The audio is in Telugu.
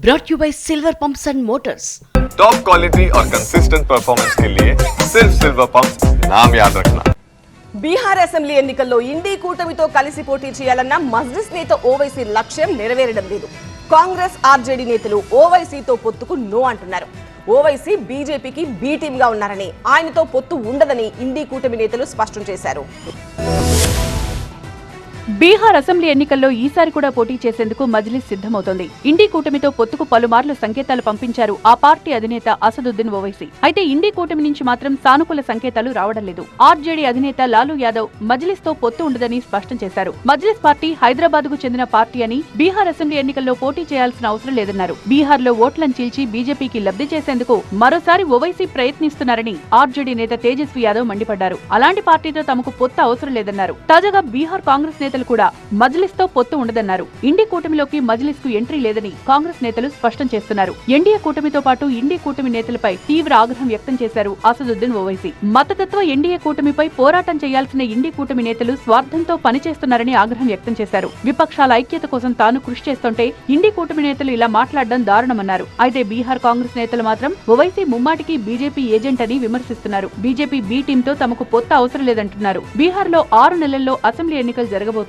brought you by Silver Pumps and Motors. Top quality और कंसिस्टेंट परफॉर्मेंस के लिए सिर्फ सिल्वर पंप्स नाम याद रखना। బీహార్ అసెంబ్లీ ఎన్నికల్లో ఇండీ కూటమితో కలిసి పోటీ చేయాలన్న మజ్లిస్ నేత ఓవైసీ లక్ష్యం నెరవేరడం లేదు. కాంగ్రెస్ ఆర్జేడీ నేతలు ఓవైసీతో పొత్తుకు నో అంటున్నారు. ఓవైసీ బీజేపీకి బీ టీమ్ గా ఉన్నారని, ఆయనతో పొత్తు ఉండదని ఇండీ కూటమి నేతలు స్పష్టం చేశారు. బీహార్ అసెంబ్లీ ఎన్నికల్లో ఈసారి కూడా పోటీ చేసేందుకు మజ్లిస్ సిద్ధమవుతోంది. ఇండీ కూటమితో పొత్తుకు పలుమార్లు సంకేతాలు పంపించారు ఆ పార్టీ అధినేత అసదుద్దీన్ ఓవైసీ. అయితే ఇండీ కూటమి నుంచి మాత్రం సానుకూల సంకేతాలు రావడం లేదు. ఆర్జేడీ అధినేత లాలూ యాదవ్ మజ్లిస్ తో పొత్తు ఉండదని స్పష్టం చేశారు. మజ్లిస్ పార్టీ హైదరాబాద్ కు చెందిన పార్టీ అని, బీహార్ అసెంబ్లీ ఎన్నికల్లో పోటీ చేయాల్సిన అవసరం లేదన్నారు. బీహార్ లో ఓట్లను చీల్చి బీజేపీకి లబ్ధి చేసేందుకు మరోసారి ఓవైసీ ప్రయత్నిస్తున్నారని ఆర్జేడీ నేత తేజస్వి యాదవ్ మండిపడ్డారు. అలాంటి పార్టీతో తమకు పొత్తు అవసరం లేదన్నారు. తాజాగా బీహార్ కాంగ్రెస్ నేతలు కూడా మజ్లిస్ తో పొత్తు ఉండదన్నారు. ఇండీ కూటమిలోకి మజ్లిస్ కు ఎంట్రీ లేదని కాంగ్రెస్ నేతలు స్పష్టం చేస్తున్నారు. ఎన్డీఏ కూటమితో పాటు ఇండీ కూటమి నేతలపై తీవ్ర ఆగ్రహం వ్యక్తం చేశారు అసదుద్దీన్ ఓవైసీ. మతతత్వ ఎన్డీఏ కూటమిపై పోరాటం చేయాల్సిన ఇండీ కూటమి నేతలు స్వార్థంతో పనిచేస్తున్నారని ఆగ్రహం వ్యక్తం చేశారు. విపక్షాల ఐక్యత కోసం తాను కృషి చేస్తుంటే ఇండీ కూటమి నేతలు ఇలా మాట్లాడడం దారుణమన్నారు. అయితే బీహార్ కాంగ్రెస్ నేతలు మాత్రం ఓవైసీ ముమ్మాటికి బీజేపీ ఏజెంట్ అని విమర్శిస్తున్నారు. బీజేపీ బీ టీమ్ తో తమకు పొత్తు అవసరం లేదంటున్నారు. బీహార్ లో 6 నెలల్లో అసెంబ్లీ ఎన్నికలు జరగబోతున్నాయి.